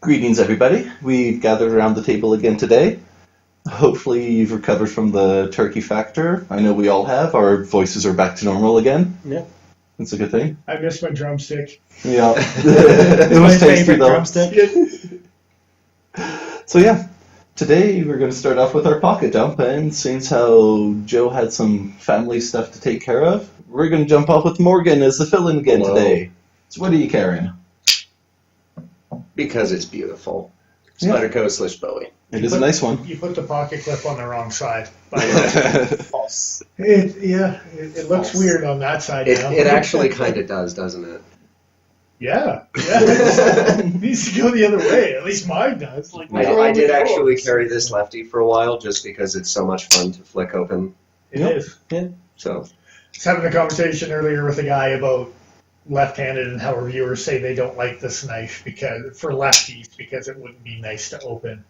Greetings, everybody. We've gathered around the table again today. Hopefully you've recovered from the turkey factor. I know we all have. Our voices are back to normal again. Yeah. That's a good thing. I missed my drumstick. Yeah. It was tasty, though. Drumstick. So yeah, today we're going to start off with our pocket dump, and since how Joe had some family stuff to take care of, we're going to jump off with Morgan as the fill-in again today. So what are you carrying? Because it's beautiful. Yeah. Spyderco / Bowie. It is a nice one. You put the pocket clip on the wrong side. False. It looks weird on that side now. It actually kind of does, doesn't it? Yeah. It needs to go the other way. At least mine does. I did actually carry this lefty for a while just because it's so much fun to flick open. It is. Yeah. So. I was having a conversation earlier with a guy about left-handed and how reviewers say they don't like this knife for lefties because it wouldn't be nice to open.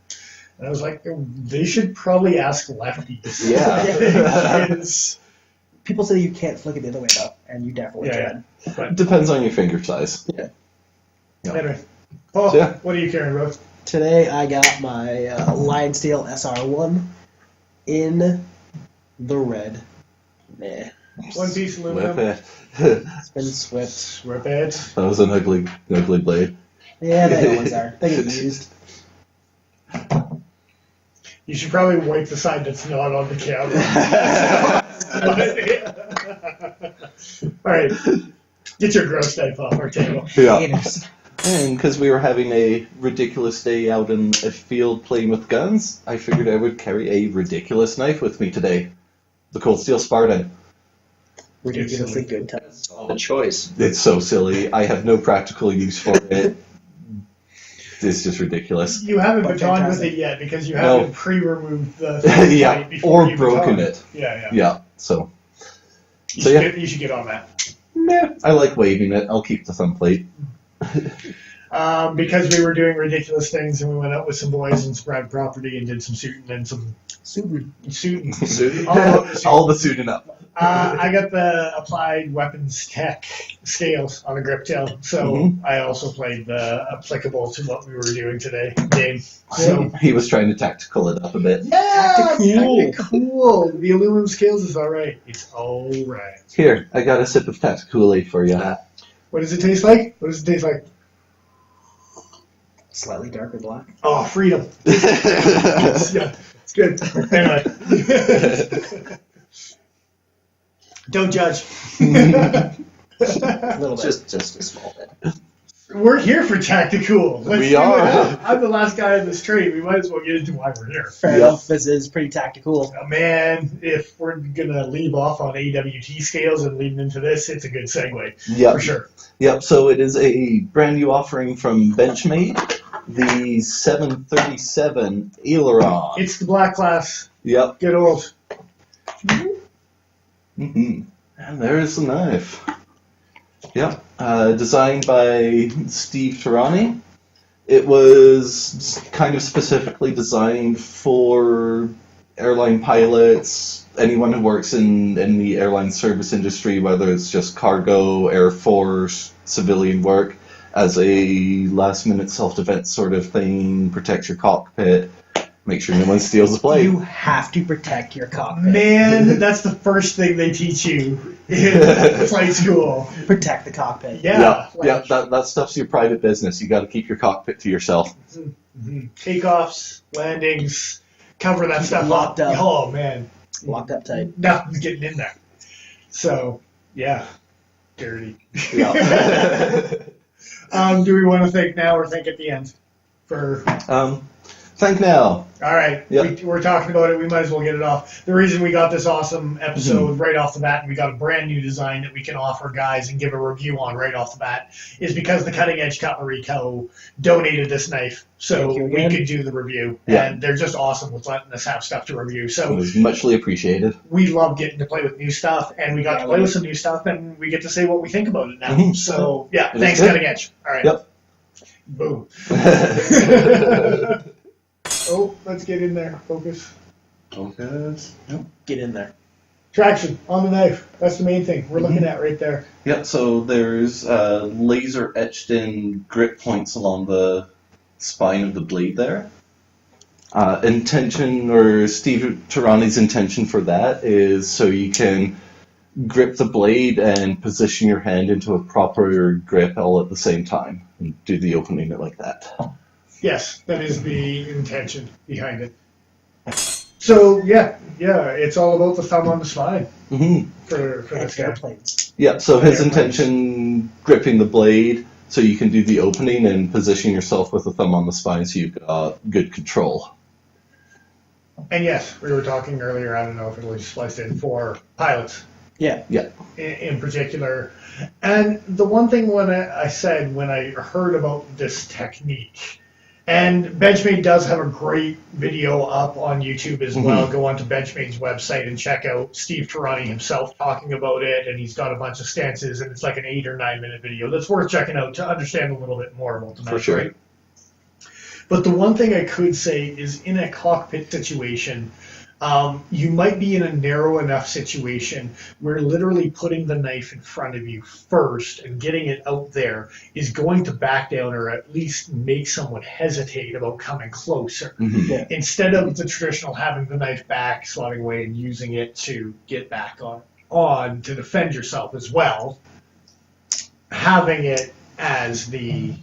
And I was like, they should probably ask lefties. Yeah. People say you can't flick it the other way though, and you definitely can. It depends on your finger size. Yeah. Anyway, Paul, What are you carrying, bro? Today I got my Lion Steel SR1 in the red. Nah. One piece aluminum. Whip it. It's been swift. Rip it. That was an ugly blade. Yeah, they always are. They get used. You should probably wipe the side that's not on the camera. All right. Get your gross knife off our table. Yeah. Haters. And because we were having a ridiculous day out in a field playing with guns, I figured I would carry a ridiculous knife with me today. The Cold Steel Spartan. Ridiculously good time. The choice. It's so silly. I have no practical use for it. It's just ridiculous. You haven't But batoned with fantastic. it yet because you No. haven't pre-removed the fight Yeah, before or you broken baton. it. Yeah. Yeah, so You, So, should yeah. you should get on that. meh, I like waving it. I'll keep the thumb plate. Because we were doing ridiculous things and we went out with some boys and spread property and did some shooting and some shooting. Suit. All the suiting up. I got the applied weapons tech scales on a grip tail, so I also played the applicable to what we were doing today game. So He was trying to tactical it up a bit. cool. The aluminum scales is all right. It's all right. Here, I got a sip of Tacticooly for you. What does it taste like? What does it taste like? Slightly darker black. Oh, freedom. Yeah, it's good. Anyway. Don't judge. A little bit. Just a small bit. We're here for tactical. Let's We do are. it. I'm the last guy on this trade. We might as well get into why we're here. Fair enough. This is pretty tactical. Man, if we're going to leave off on AWT scales and leading into this, it's a good segue. Yep. For sure. Yep, so it is a brand new offering from Benchmade, the 737 Aileron. It's the black class. Yep. Good old. And there's the knife. Yep. Designed by Steve Tarani. It was kind of specifically designed for airline pilots, anyone who works in the airline service industry, whether it's just cargo, Air Force, civilian work, as a last-minute self-defense sort of thing, protect your cockpit, make sure no one steals the plane. You have to protect your cockpit. Man, that's the first thing they teach you in flight school. Protect the cockpit. Yeah. That stuff's your private business. You got to keep your cockpit to yourself. Takeoffs, landings, cover that stuff Locked up. Oh, man. Locked up tight. Nothing's getting in there. So, yeah. Dirty. Yeah. Do we want to think now or think at the end? Think now. All right, Yep. we're talking about it. We might as well get it off. The reason we got this awesome episode right off the bat, and we got a brand new design that we can offer guys and give a review on right off the bat, is because the Cutting Edge Cutlery Co. donated this knife, so Thank you we again. could do the review. Yeah. And they're just awesome with letting us have stuff to review. It So was muchly appreciated. we love getting to play with new stuff, and we got to play with some new stuff, and we get to say what we think about it now. So yeah, It was thanks, good. Cutting Edge. All right. Yep. Boom. Oh, let's get in there. Focus. Focus. Yep. Get in there. Traction on the knife. That's the main thing we're looking at right there. Yep, so there's laser etched in grip points along the spine of the blade there. Intention, or Steve Tarani's intention for that is so you can grip the blade and position your hand into a proper grip all at the same time and do the opening it like that. Yes, that is the intention behind it. So yeah, it's all about the thumb on the spine Mm-hmm. for And this guy. airplanes. Yeah, so his Airplanes. intention, gripping the blade so you can do the opening and positioning yourself with the thumb on the spine so you've got good control. And yes, we were talking earlier. I don't know if it was spliced in for pilots. Yeah. In particular. And the one thing when I said when I heard about this technique, and Benchmade does have a great video up on YouTube as well. Go onto Benchmade's website and check out Steve Tarani himself talking about it, and he's got a bunch of stances, and it's like an 8 or 9 minute video that's worth checking out to understand a little bit more about the knife, For sure. right? But the one thing I could say is in a cockpit situation, you might be in a narrow enough situation where literally putting the knife in front of you first and getting it out there is going to back down or at least make someone hesitate about coming closer. Mm-hmm. Yeah. Instead of the traditional having the knife back, slotting away, and using it to get back on to defend yourself as well, having it as the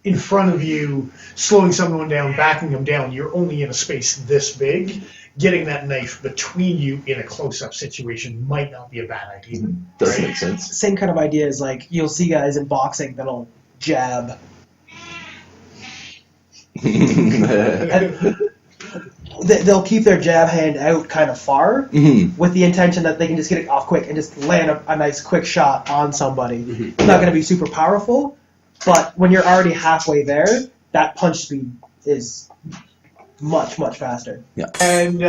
in front of you, slowing someone down, backing them down, you're only in a space this big. Getting that knife between you in a close-up situation might not be a bad idea. Does make sense. Same kind of idea as like you'll see guys in boxing that'll jab. They'll keep their jab hand out kind of far Mhm. with the intention that they can just get it off quick and just land a nice quick shot on somebody. Mm-hmm. It's not going to be super powerful, but when you're already halfway there, that punch speed is much, much faster. And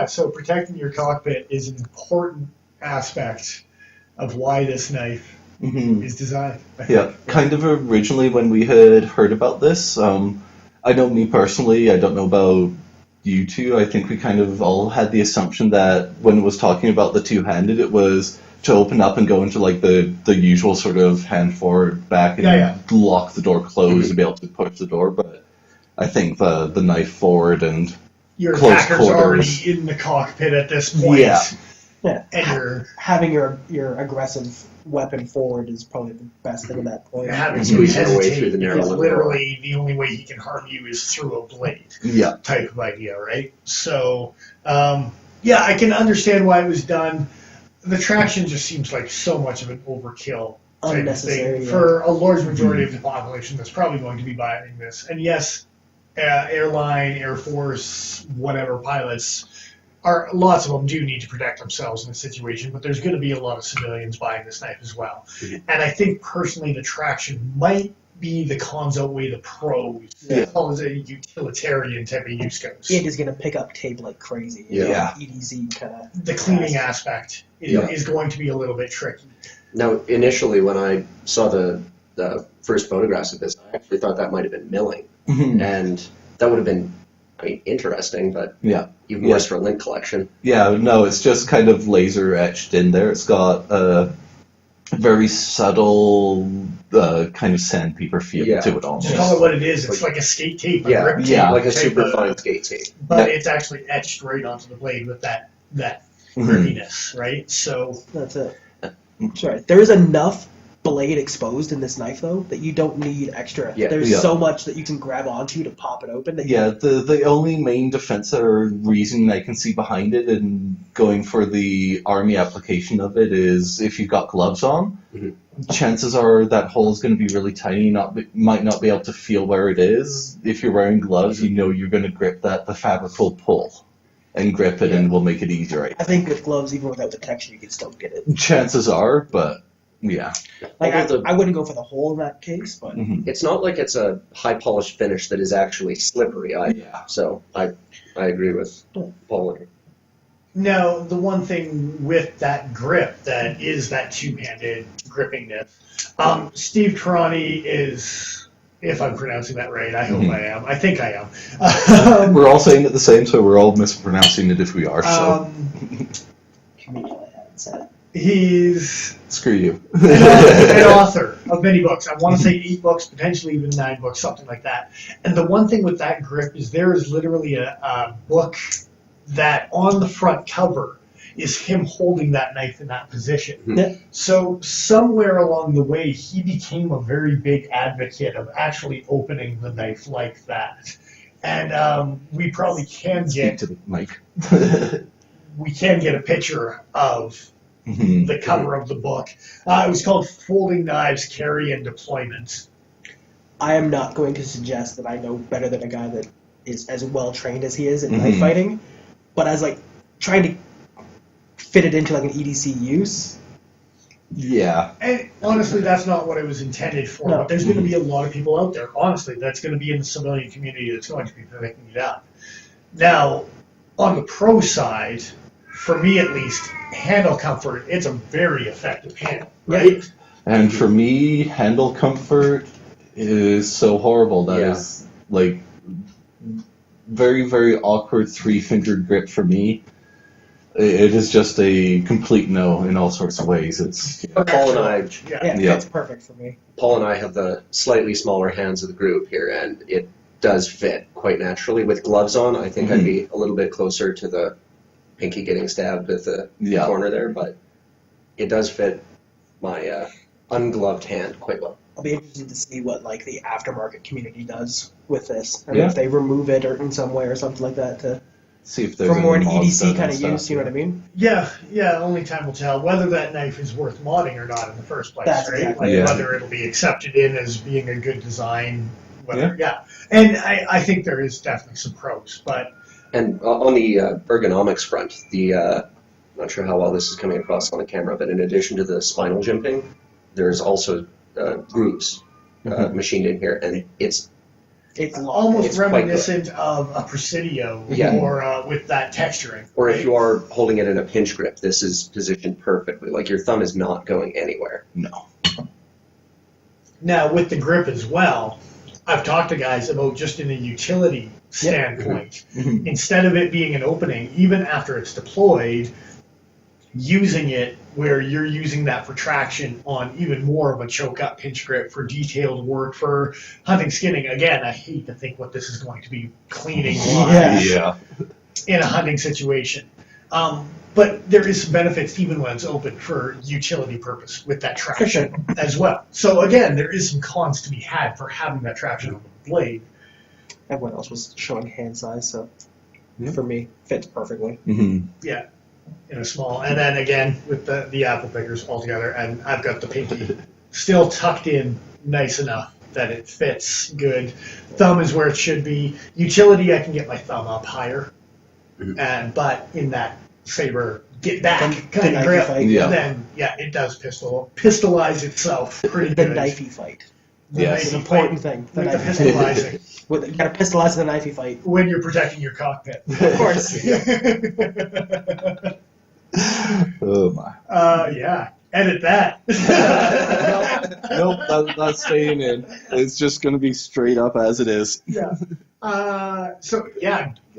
so protecting your cockpit is an important aspect of why this knife Mhm. is designed. I Yeah, think. kind of originally when we had heard about this, I know me personally, I don't know about you two, I think we kind of all had the assumption that when it was talking about the two-handed, it was to open up and go into like the usual sort of hand forward, back, and lock the door closed and be able to push the door, but I think the knife forward and Your close attacker's quarters. already in the cockpit at this point. Yeah. Yeah. And you're Having your aggressive weapon forward is probably the best thing at that point. having to Squeezing away hesitate through the narrow is little literally the only way he can harm you is through a blade yeah. type of idea, right? So, I can understand why it was done. The traction just seems like so much of an overkill type of Unnecessary, thing yeah. for a large majority of the population that's probably going to be buying this. And yes, airline, Air Force, whatever pilots are lots of them do need to protect themselves in a situation, but there's going to be a lot of civilians buying this knife as well. Mhm. And I think personally the traction might be the cons outweigh the pros Yeah. as far as a utilitarian type of use goes. It is going to pick up tape like crazy. Yeah. EDZ kind of. The cleaning aspect Yeah. is going to be a little bit tricky. Now, initially, when I saw the first photographs of this, I actually thought that might have been milling, Mhm. and that would have been, interesting, but Yeah. even worse for a link collection. Yeah, no, it's just kind of laser etched in there. It's got a very subtle kind of sandpaper feel Yeah. to it Just almost. call it what it is. It's like a skate tape, a Yeah. grip tape, Yeah. Like a type super of- fine skate tape. but Yeah. it's actually etched right onto the blade with that Mhm. grippiness, right? So That's it. Sorry. There is enough blade exposed in this knife, though, that you don't need extra. Yeah. There's Yeah. so much that you can grab onto to pop it open. That Yeah, the only main defense or reason I can see behind it and going for the army application of it is if you've got gloves on, Mhm. chances are that hole is going to be really tiny, might not be able to feel where it is. If you're wearing gloves, you know you're going to grip that, the fabric will pull and grip it and will make it easier. I think with gloves, even without the texture, you can still get it. Chances are, but yeah. Like Although I wouldn't go for the hole in that case, but Mhm. It's not like it's a high polished finish that is actually slippery either. Yeah. So I agree with Paul. now the one thing with that grip that is that two-handed grippingness, Steve Tarani is, if I'm pronouncing that right, I hope Mhm. I am. I think I am. We're all saying it the same, so we're all mispronouncing it if we are. So Um, He's Screw you. an author of many books. I want to say 8 books, potentially even 9 books, something like that. And the one thing with that grip is there is literally a book that on the front cover is him holding that knife in that position. Yeah. So somewhere along the way, he became a very big advocate of actually opening the knife like that. And we probably can Speak get to the mic. we can get a picture of the cover of the book. It was called Folding Knives, Carry and Deployment. I am not going to suggest that I know better than a guy that is as well trained as he is in knife fighting, but as like trying to fit it into like an EDC use. Yeah. And honestly, that's not what it was intended for. No. But there's going to be a lot of people out there, honestly, that's going to be in the civilian community that's going to be picking it up. Now, on the pro side, for me at least, handle comfort, it's a very effective handle, right? And for me, handle comfort is so horrible. That is like very, very awkward 3-fingered grip for me. It is just a complete no in all sorts of ways. It's Paul and I, Yeah, Yeah. that's perfect for me. Paul and I have the slightly smaller hands of the group here, and it does fit quite naturally. With gloves on, I think I'd be a little bit closer to the pinky getting stabbed at the corner there, but it does fit my ungloved hand quite well. I'll be interested to see what like the aftermarket community does with this, and Yeah. if they remove it or in some way or something like that to see if there's for more an any mods EDC done kind and of stuff, use. You know what I mean? Yeah, only time will tell whether that knife is worth modding or not in the first place, That's right? exactly Like it. whether it'll be accepted in as being a good design, whether, And I think there is definitely some pros, but And on the ergonomics front, I'm not sure how well this is coming across on the camera, but in addition to the spinal jimping, there's also grooves machined in here, and it's almost It's quite reminiscent of a Presidio Yeah. or with that texturing. or right? if you are holding it in a pinch grip, this is positioned perfectly. Like your thumb is not going anywhere. No. Now, with the grip as well, I've talked to guys about just in a utility standpoint, instead of it being an opening, even after it's deployed, using it where you're using that for traction on even more of a choke up pinch grip for detailed work for hunting skinning. Again, I hate to think what this is going to be cleaning wise Yeah. in a hunting situation. But there is some benefits even when it's open for utility purpose with that traction as well. So again, there is some cons to be had for having that traction on the blade. Everyone else was showing hand size, so Yeah. for me, fits perfectly. Yeah, in a small. And then again, with the apple pickers all together, and I've got the pinky still tucked in nice enough that it fits good. Thumb is where it should be. Utility, I can get my thumb up higher. But in that saber get back kind of knifey grip, fight. Yeah. then it does pistolize itself pretty The good. knifey fight. The Yes. It's knifey an important fight thing. The with the knifey fight. pistolizing You gotta pistolize the knifey fight. when you're protecting your cockpit. Of course. Oh my. Yeah. Edit that. Nope, that's staying in. It's just going to be straight up as it is. Yeah.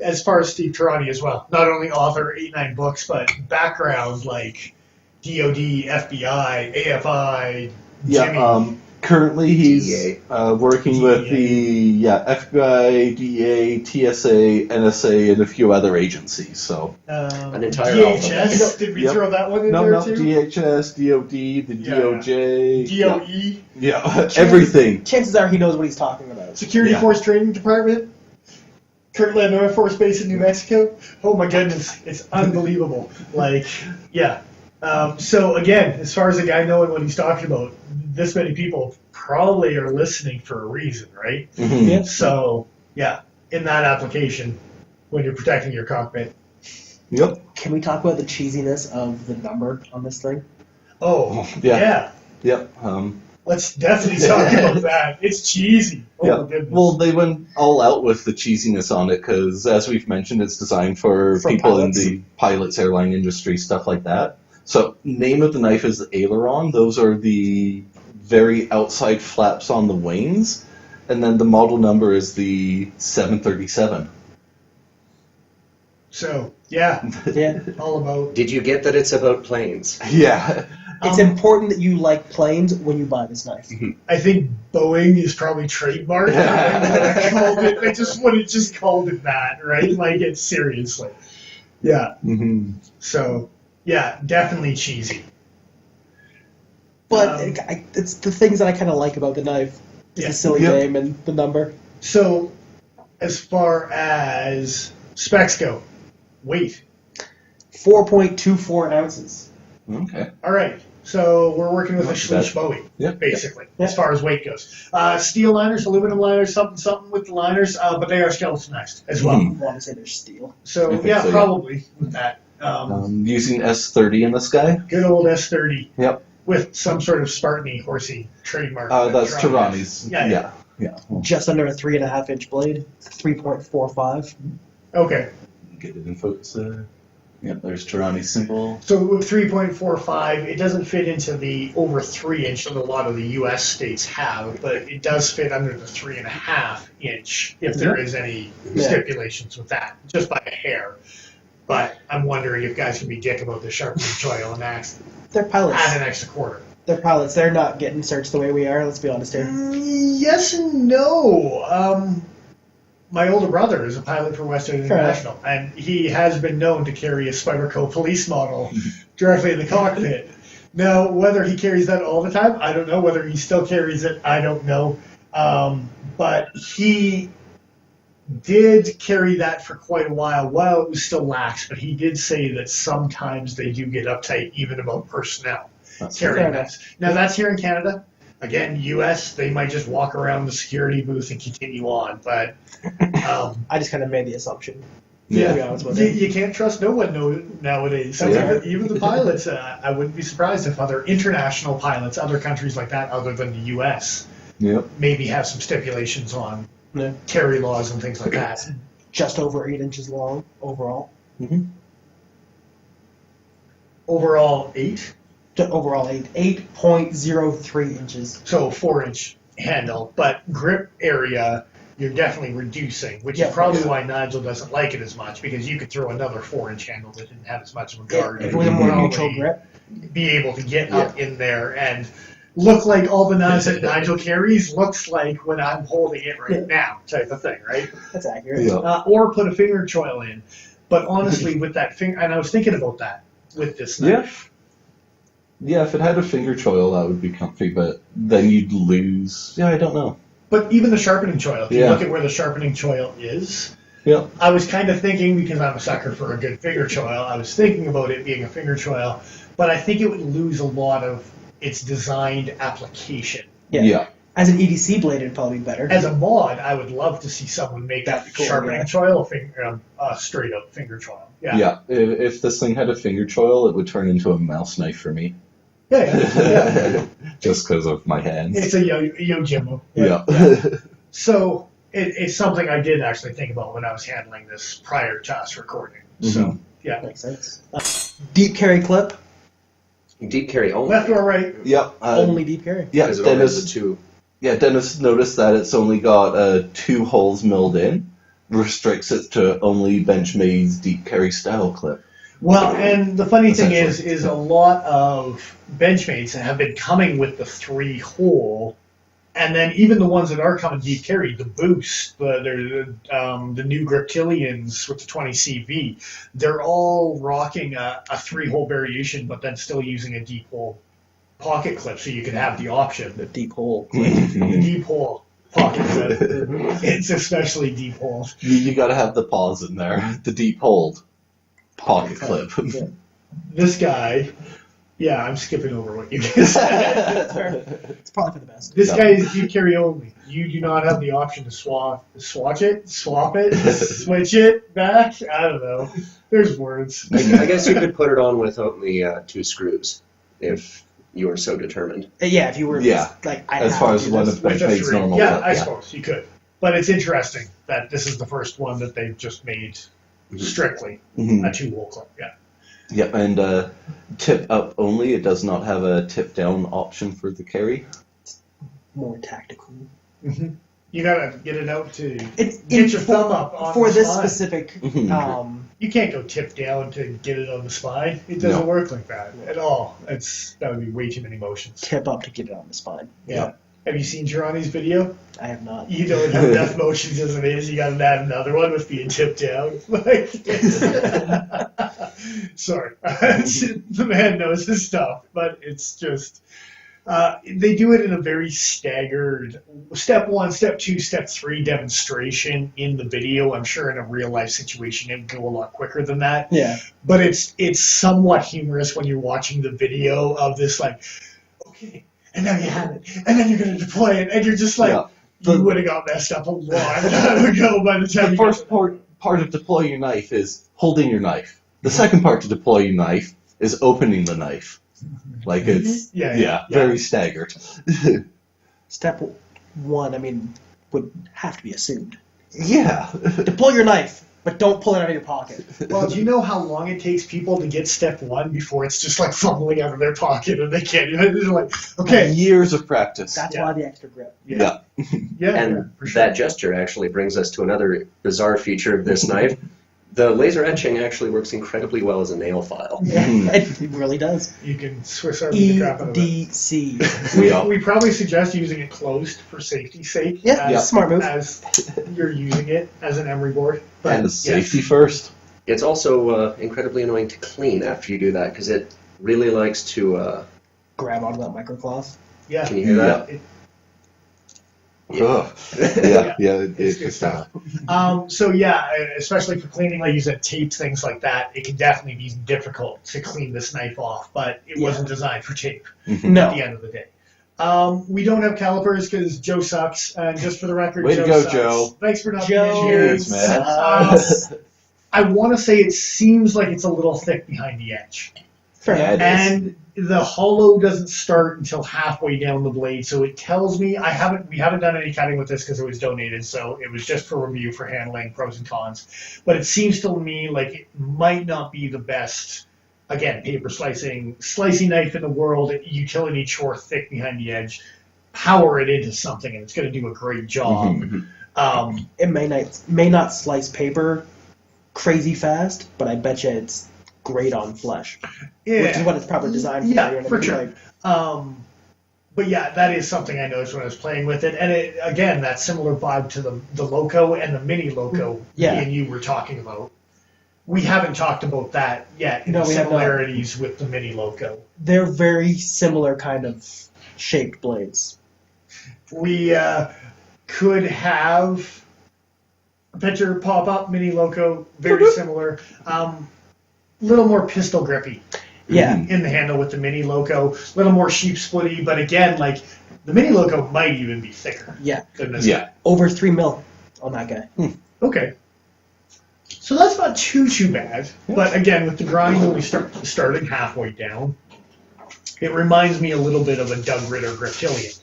As far as Steve Tarani as well, not only author 8-9 books, but background like DOD, FBI, AFI, Jimmy. Currently he's DEA. working with the FBI, DEA, TSA, NSA, and a few other agencies. So An entire DHS. Did we Yep. throw that one in there too? DHS, DOD, the Yeah. DOJ, DOE, yeah, everything. Chances are he knows what he's talking about. Security Yeah. Force Training Department, Kirtland Air Force Base in New Mexico. Oh my goodness, it's unbelievable. So again, as far as a guy knowing what he's talking about, this many people probably are listening for a reason, right? Mhm. So in that application, when you're protecting your cockpit. Yep. Can we talk about the cheesiness of the number on this thing? Oh Yeah. Yep. Let's definitely talk about that. It's cheesy. Oh Yeah. my goodness. Well, they went all out with the cheesiness on it because, as we've mentioned, it's designed for people pilots. in the pilots, airline industry, stuff like that. So, name of the knife is the aileron. Those are the very outside flaps on the wings, and then the model number is the 737. So, yeah, Yeah. all about. Did you get that it's about planes? Yeah. It's important that you like planes when you buy this knife. I think Boeing is probably trademarked. I just would have just called it that, right? Like, it's seriously. Yeah. Mm-hmm. So, yeah, definitely cheesy. But it's the things that I kind of like about the knife. It's the silly name and the number. So, as far as specs go, weight. 4.24 ounces. Okay. All right. So we're working with a Not bad. Schlicht Bowie, Yep. basically, Yep. as far as weight goes. Steel liners, aluminum liners, something with the liners, but they are skeletonized as well. Mhm. I want to say they're steel. So, I think yeah, so, yeah. probably with that. Using S30 in this guy. Good old S30. Yep. With some sort of Spartan-y, horsey trademark. That's Tarani. Tarani's. Yeah. Just under a 3.5 inch blade. 3.45. Okay. Get it in focus there. Yep, there's Tarani's symbol. So with 3.45, it doesn't fit into the over 3 inch that a lot of the U.S. states have, but it does fit under the 3.5 inch if there is any stipulations with that, just by a hair. But I'm wondering if guys can be dick about the sharpening choil and They're pilots. add an extra quarter. They're pilots. They're not getting searched the way we are. Let's be honest here. Yes and no. My older brother is a pilot for Western International, and he has been known to carry a Spyderco police model directly in the cockpit. Now, whether he carries that all the time, I don't know. Whether he still carries it, I don't know. But he did carry that for quite a while it was still lax, but he did say that sometimes they do get uptight even about personnel carrying that. Now, that's here in Canada. Again, U.S., they might just walk around the security booth and continue on, but... I just kind of made the assumption. Yeah. To be honest with you. You can't trust no one nowadays. So even the pilots, I wouldn't be surprised if other international pilots, other countries like that, other than the U.S., maybe have some stipulations on carry laws and things like that. Just over 8 inches long overall. Mm-hmm. Overall, 8? Overall 8.03 inches. So 4-inch handle, but grip area you're definitely reducing, which is probably why Nigel doesn't like it as much, because you could throw another 4-inch handle that didn't have as much of a guard. If it was a more neutral grip. Be able to get up in there and look like all the knives that Nigel carries looks like when I'm holding it right now, type of thing, right? That's accurate. Yeah. Or put a finger choil in. But honestly, with that finger, and I was thinking about that with this knife. Yeah, if it had a finger choil, that would be comfy, but then you'd lose. Yeah, I don't know. But even the sharpening choil, if you look at where the sharpening choil is, I was kind of thinking, because I'm a sucker for a good finger choil, I was thinking about it being a finger choil, but I think it would lose a lot of its designed application. Yeah. As an EDC blade, it'd probably be better. As a mod, I would love to see someone make that sharpening choil a straight up finger choil. Yeah. If this thing had a finger choil, it would turn into a mouse knife for me. Yeah. Just because of my hands. It's a Yojimbo. Yeah. So it's something I did actually think about when I was handling this prior to us recording. So yeah, makes sense. Deep carry clip. Deep carry only. Left or right? Yep. Only deep carry. Yeah, Because it only has the two. Yeah, Dennis noticed that it's only got 2 holes milled in. Restricts it to only Benchmade's deep carry style clip. Well, and the funny thing is a lot of Benchmades have been coming with the 3-hole, and then even the ones that are coming deep carry, the Boost, the new Griptilians with the 20 CV, they're all rocking a 3-hole variation, but then still using a deep hole pocket clip, so you can have the option. The deep hole. The deep hole pocket clip. It's especially deep hole. You got to have the pause in there. The deep hold pocket clip. This guy, I'm skipping over what you just said. It's probably for the best. This guy is deep carry only. You do not have the option to swap it, switch it back. I don't know. There's words. I guess you could put it on with only 2 screws if you were so determined. Yeah, if you were like as far as one of Benchmade's normal. Yeah, I suppose you could. But it's interesting that this is the first one that they've just made strictly a 2-hole clip. Yeah. Yep, and tip up only. It does not have a tip down option for the carry. More tactical. Mm-hmm. You gotta get it out to It's get your thumb up on for the this spine. specific You can't go tip down to get it on the spine. It doesn't work like that at all. That would be way too many motions. Tip up to get it on the spine. Yeah. Have you seen Tarani's video? I have not. You don't have enough motions as it is. You got to add another one with being tipped down. Like, sorry, the man knows his stuff, but it's just they do it in a very staggered step 1, step 2, step 3 demonstration in the video. I'm sure in a real life situation it would go a lot quicker than that. Yeah. But it's somewhat humorous when you're watching the video of this, like, okay, and now you have it, and then you're going to deploy it, and you're just like, you would have got messed up a long time ago by the time the first part of deploy your knife is holding your knife. The second part to deploy your knife is opening the knife. Like it's very staggered. Step 1, I mean, would have to be assumed. Yeah. Deploy your knife, but don't pull it out of your pocket. Well, do you know how long it takes people to get step 1 before it's just like fumbling out of their pocket and they can't even? They're like, okay, years of practice. That's why the extra grip. yeah, And that gesture actually brings us to another bizarre feature of this knife. The laser etching actually works incredibly well as a nail file. Yeah, it really does. You can Swiss Army the crap out of it. EDC. We probably suggest using it closed for safety's sake. Yeah, smart move. As you're using it as an emery board. But, and the safety first. It's also incredibly annoying to clean after you do that because it really likes to grab onto that microcloth. Yeah. Can you hear that? It's tough. So yeah, especially for cleaning, like you said, tape, things like that, it can definitely be difficult to clean this knife off, but it wasn't designed for tape at the end of the day. We don't have calipers because Joe sucks, and just for the record, Way Joe to go, sucks. Joe. Thanks for not being here. Cheers, man. I want to say it seems like it's a little thick behind the edge. Yeah, it is. And the hollow doesn't start until halfway down the blade, so it tells me we haven't done any cutting with this because it was donated, so it was just for review for handling pros and cons. But it seems to me like it might not be the best, again, paper slicing knife in the world, utility chore thick behind the edge. Power it into something and it's going to do a great job. It may not slice paper crazy fast, but I bet you it's great on flesh. Yeah. Which is what it's probably designed for. Yeah, for sure. But yeah, that is something I noticed when I was playing with it. And it, again, that similar vibe to the Loco and the Mini Loco me and you were talking about. We haven't talked about that yet, the similarities with the Mini Loco. They're very similar kind of shaped blades. We could have a picture pop up, Mini Loco, very similar. Little more pistol grippy. Yeah. In the handle with the Mini Loco. A little more sheep splitty, but again, like, the Mini Loco might even be thicker than this guy. Over 3 mil on that guy. Okay. So that's not too bad. But again, with the grind only starting halfway down, it reminds me a little bit of a Doug Ritter Griptilian.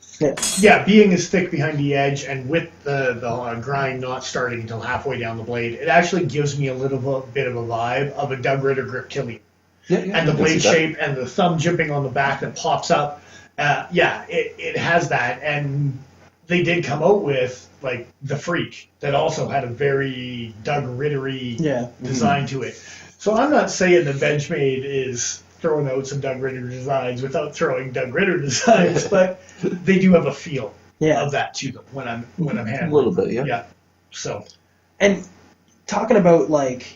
Yeah, being as thick behind the edge and with the grind not starting until halfway down the blade, it actually gives me a little bit of a vibe of a Doug Ritter Griptilian. And the blade shape and the thumb jipping on the back that pops up, it has that. And they did come out with, like, the Freak that also had a very Doug Rittery design to it. So I'm not saying that Benchmade is throwing out some Doug Ritter designs without throwing Doug Ritter designs, but they do have a feel of that to them when I'm handling. A little bit, Yeah. So. And talking about like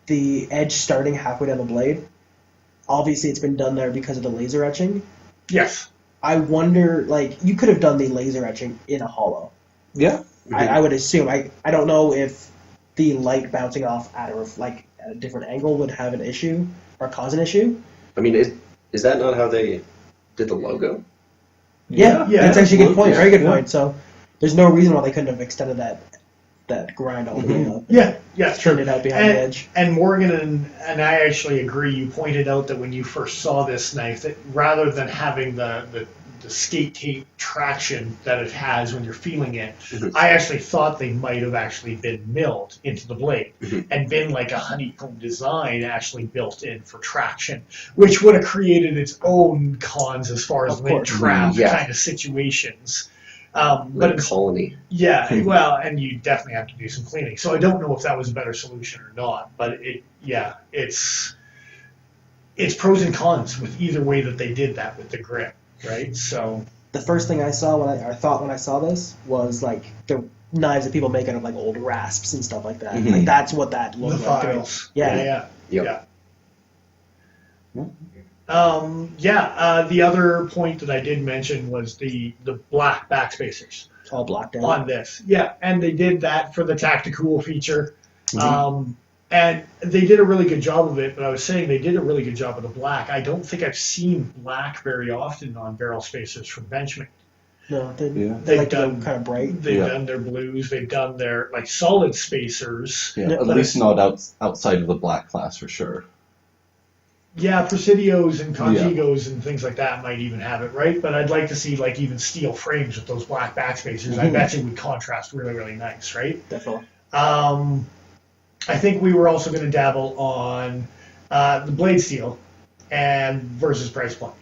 the edge starting halfway down the blade, obviously it's been done there because of the laser etching. Yes. I wonder, like, you could have done the laser etching in a hollow. Yeah. I would assume. I don't know if the light bouncing off at a different angle would have an issue or cause an issue. I mean, is that not how they did the logo? Yeah, that's actually a good point. Very good point. So there's no reason why they couldn't have extended that grind all the way up. Yeah, turned it out behind the edge. And Morgan and I actually agree. You pointed out that when you first saw this knife, that rather than having the skate tape traction that it has when you're feeling it, I actually thought they might have actually been milled into the blade and been like a honeycomb design actually built in for traction, which would have created its own cons as far as lint trap kind of situations. But it's, colony. yeah, well, and you definitely have to do some cleaning. So I don't know if that was a better solution or not. But it's pros and cons with either way that they did that with the grip, right? So The first thing I saw when I saw this was like the knives that people make out of like old rasps and stuff like that. Mhm. Like that's what that the looked like. files, Yeah. Yep. The other point that I did mention was the black backspacers All blocked out. on this. Yeah, and they did that for the Tacticool feature. And they did a really good job of it, but I was saying they did a really good job of the black. I don't think I've seen black very often on barrel spacers from Benchmade. No, they They've like to go done- kind of bright. They've done their blues, they've done their like solid spacers. Yeah, Yeah, at but least not outside of the black class for sure. Yeah, Presidios and Contigos and things like that might even have it, right? But I'd like to see like even steel frames with those black backspacers. I bet you would contrast really, really nice, right? Definitely. I think we were also going to dabble on the blade steel and versus price point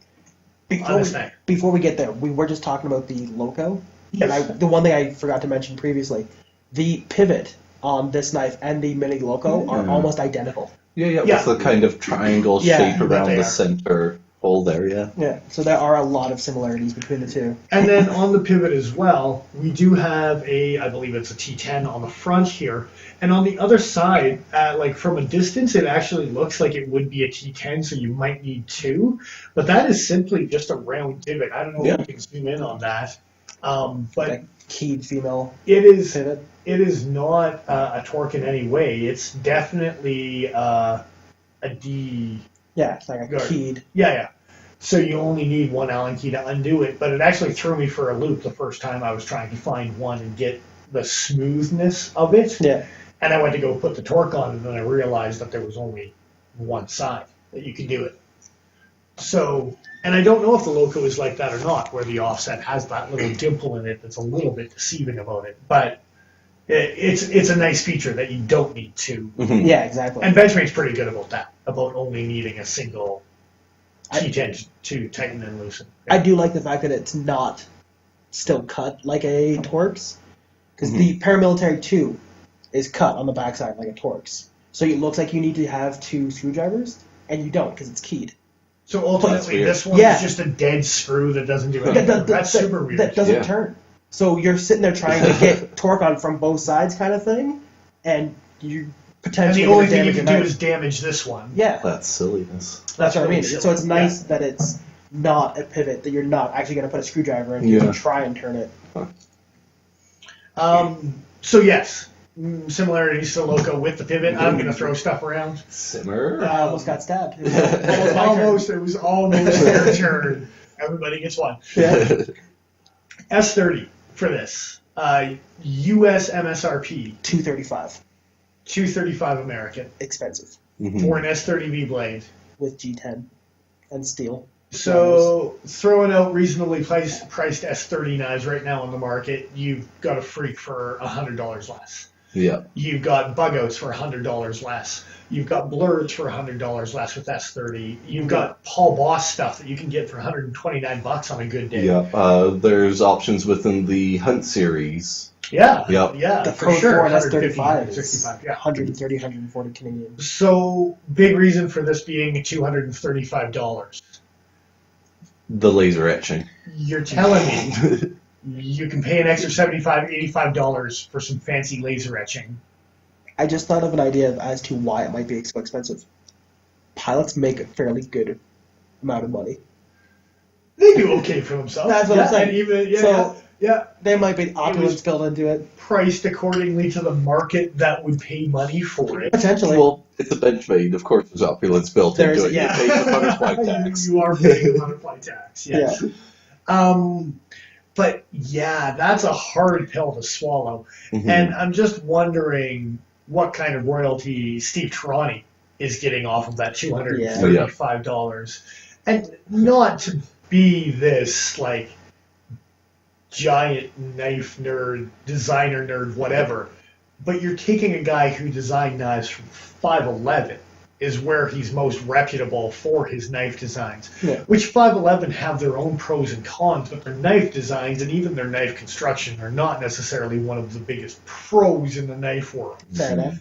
on this night. Before we get there, we were just talking about the loco. Yes. And the one thing I forgot to mention previously, the pivot on this knife and the mini loco are almost identical. Yeah, Yeah. with the kind of triangle Yeah, shape you bet around they the are. center hole there, yeah. Yeah, so there are a lot of similarities between the two. And then on the pivot as well, we do have I believe it's a T10 on the front here. And on the other side, like from a distance, it actually looks like it would be a T10, so you might need two. But that is simply just a round pivot. I don't know if you can zoom in on that. But Like keyed female it is pivot. it is not a torque in any way. It's definitely a D. Yeah, it's like a Good. keyed. Yeah. So you only need one Allen key to undo it, but it actually threw me for a loop the first time I was trying to find one and get the smoothness of it. Yeah. And I went to go put the torque on it, and then I realized that there was only one side that you could do it. So, and I don't know if the loco is like that or not, where the offset has that little dimple in it that's a little bit deceiving about it. But it's a nice feature that you don't need two. Yeah, exactly. And Benchmade's pretty good about that, about only needing a single T10 to tighten and loosen. I do like the fact that it's not still cut like a Torx, because the paramilitary 2 is cut on the backside like a Torx. So it looks like you need to have two screwdrivers, and you don't because it's keyed. So ultimately, weird. this one is just a dead screw that doesn't do anything. That's super weird. That doesn't turn. So you're sitting there trying to get torque on from both sides, kind of thing, and you And potentially the only gonna thing you damage can your do knife. is damage this one. Yeah, That's silliness. that's what I really mean. silly. So it's nice that it's not a pivot, that you're not actually going to put a screwdriver in. You Yeah. can try and turn it. So yes, similarities to Loco with the pivot. I'm going to throw stuff around. Simmer. I almost got stabbed. It was almost my turn. It was almost their turn. Everybody gets one. Yeah. S30 for this. US MSRP, $235. $235 American Expensive. for an S30V blade. With G10 and steel. So throwing out reasonably priced S30 knives right now on the market, you've got a freak for $100 less. Yeah. You've got bug outs for $100 less. You've got blurs for $100 less with S30. You've got Paul Boss stuff that you can get for $129 on a good day. Yeah. There's options within the Hunt series. Yeah. Yep. Yeah, The for code sure. for an 150, S35 is 165, yeah. 130, 140 Canadian. So big reason for this being $235. The laser etching. You're telling me you can pay an extra $75, $85 for some fancy laser etching. I just thought of an idea as to why it might be so expensive. Pilots make a fairly good amount of money. They do okay for themselves. That's what I'm saying. And even, So- yeah, There might be opulence built into it. priced accordingly to the market that would pay money for it. Potentially. Well, it's a Benchmade. Of course, there's opulence built into There's- it. yeah. You pay the butterfly tax. You are paying a butterfly tax, yes. But yeah, that's a hard pill to swallow. Mhm. And I'm just wondering what kind of royalty Steve Tarani is getting off of that $235. And not to be this, like, giant knife nerd, designer nerd, whatever, but you're taking a guy who designed knives from 5'11", is where he's most reputable for his knife designs. Yeah. Which 511 have their own pros and cons, but their knife designs and even their knife construction are not necessarily one of the biggest pros in the knife world. Fair enough.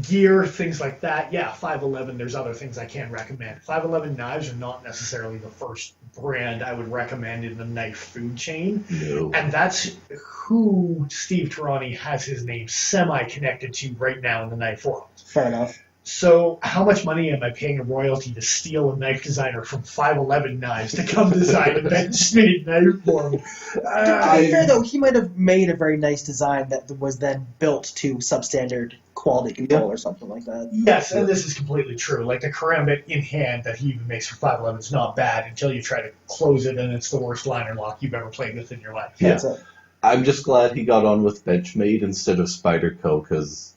Gear, things like that. Yeah, 511, there's other things I can recommend. 511 knives are not necessarily the first brand I would recommend in the knife food chain. No. And that's who Steve Tarani has his name semi-connected to right now in the knife world. Fair enough. So how much money am I paying a royalty to steal a knife designer from 511 Knives to come design a Benchmade knife for me? To be fair, though, he might have made a very nice design that was then built to substandard quality control or something like that. Yes, and this is completely true. Like the karambit in hand that he even makes for 511 is not bad until you try to close it, and it's the worst liner lock you've ever played with in your life. Yeah. That's it. I'm just glad he got on with Benchmade instead of Spyderco, because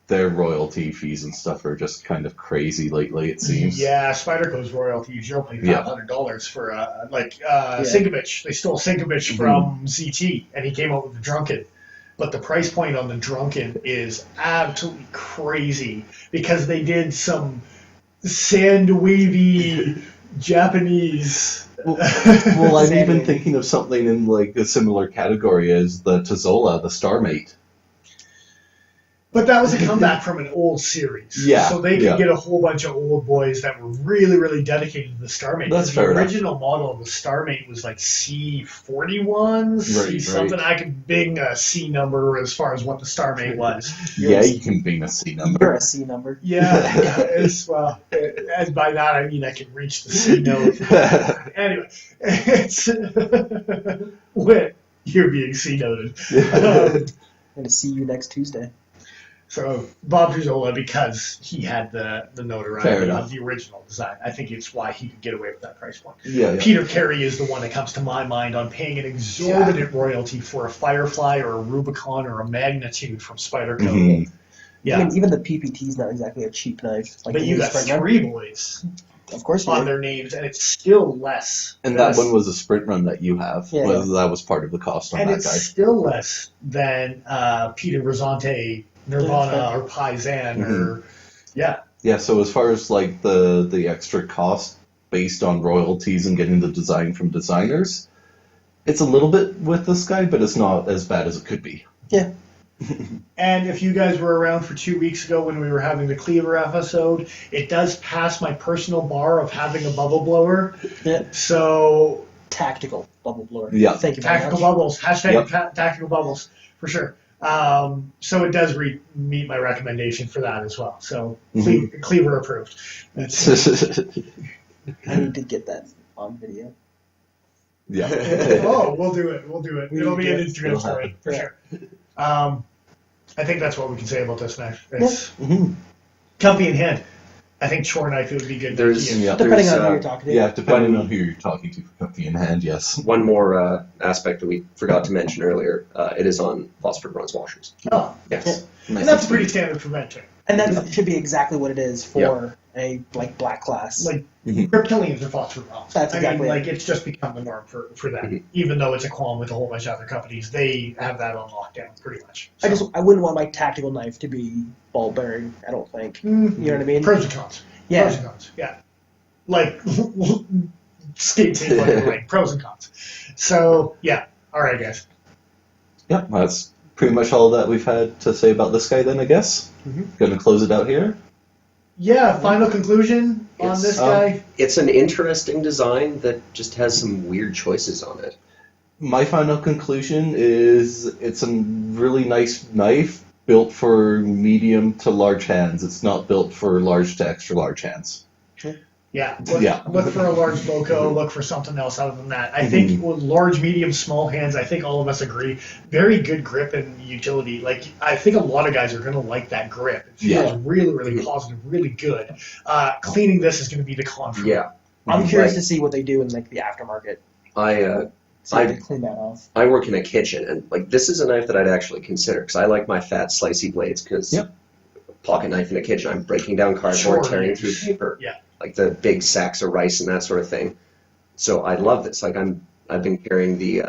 their royalty fees and stuff are just kind of crazy lately, it seems. Yeah, Spyderco's royalties, you'll pay $500 for, Sinkovich. They stole Sinkovich from ZT, and he came out with the Drunken. But the price point on the Drunken is absolutely crazy, because they did some sand-wavy Japanese... Well, I'm even thinking of something in like a similar category as the Tazola, the Starmate. But that was a comeback from an old series. Yeah. So they could get a whole bunch of old boys that were really, really dedicated to the Starmate. That's fair The enough. original model of the Starmate was like C41, C something. I could bing a C number as far as what the Starmate was. Yeah, you can bing a C You're number. a C number. Yeah, and by that I mean I can reach the C note. Anyway, it's when you're being C noted. I'm going to see you next Tuesday. So Bob Tazola, because he had the notoriety of the original design, I think it's why he could get away with that price point. Yeah. Peter Carey is the one that comes to my mind on paying an exorbitant royalty for a Firefly or a Rubicon or a Magnitude from Spyderco. Mhm. Yeah, I mean, even the PPT is not exactly a cheap knife. Like but you got Sprint three boys Of course you on do. their names, and it's still less. And that one was a sprint run that you have. Yeah, Well, that was part of the cost on And that it's guy. still less than Peter Rosante, Nirvana, or Paisan, or Yeah, so as far as like the extra cost based on royalties and getting the design from designers, it's a little bit with this guy, but it's not as bad as it could be. Yeah. And if you guys were around for 2 weeks ago when we were having the Cleaver episode, it does pass my personal bar of having a bubble blower. Yeah. So Tactical bubble blower. Yeah. Thank you very tactical much. bubbles, hashtag tactical bubbles for sure. So it does meet my recommendation for that as well. So Cleaver approved. That's, I need to get that on video. Yeah. oh, we'll do it. It'll be an Instagram It'll story for happen. sure. I think that's what we can say about this knife. It's Mhm. comfy in hand. I think chore knife would be good. There's- to use. Yeah. Depending on who you're talking to. Yeah, depending on who you're talking to, comfy in hand, yes. One more aspect that we forgot to mention earlier, it is on phosphor bronze washers. Oh, Yes. and that's pretty standard for venting. And that should be exactly what it is for a black class. Like Mhm. reptilians are phosphor bronze. That's exactly like it's just become the norm for them. Mhm. Even though it's a qualm with a whole bunch of other companies, they have that on lockdown pretty much. So. I wouldn't want my tactical knife to be ball bearing, I don't think. Mhm. You know what I mean? Pros and cons. Yeah. Pros and cons. Yeah. Like skate tape on the ring. Pros and cons. So yeah. All right, guys. Yep, that's pretty much all that we've had to say about this guy then, I guess. Gonna close it out here. Yeah. Final conclusion on It's, this guy. It's an interesting design that just has some weird choices on it. My final conclusion is it's a really nice knife built for medium to large hands. It's not built for large to extra large hands. Yeah. Yeah. Look for a large loco. Look for something else other than that. I think with large, medium, small hands, I think all of us agree. Very good grip and utility. Like I think a lot of guys are going to like that grip. It feels really, really positive, really good. Cleaning this is going to be the con for me. Yeah. I'm curious to see what they do in like the aftermarket. I See if they clean that off. I work in a kitchen, and like this is a knife that I'd actually consider because I like my fat, slicey blades. Because pocket knife in a kitchen, I'm breaking down cardboard, tearing through paper, like the big sacks of rice and that sort of thing. So I love this. Like I've been carrying the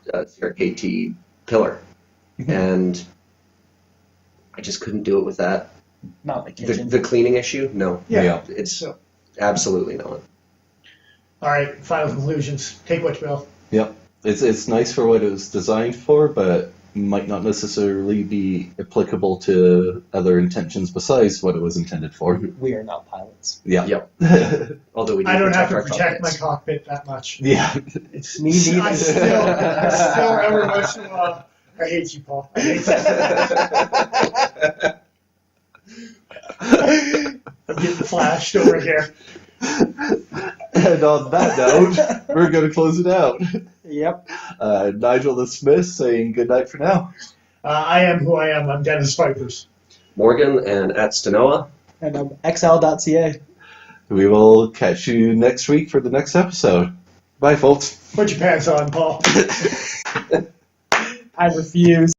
CRKT pillar, and I just couldn't do it with that Not in the kitchen. The cleaning issue? No. Yeah. It's So, absolutely not. all right, final conclusions. Take what you will. It's nice for what it was designed for, but might not necessarily be applicable to other intentions besides what it was intended for. We are not pilots. Yeah. Yep. Although we do I don't have to our protect my cockpits. cockpit that much. Yeah. It's Me neither. I still every once in a while. I hate you, Paul. I hate you. I'm getting flashed over here. And on that note, we're going to close it out. Yep. Nigel the Smith saying good night for now. I am who I am. I'm Dennis Vipers. Morgan and at Stenoa. And XL.ca. We will catch you next week for the next episode. Bye, folks. Put your pants on, Paul. I refuse.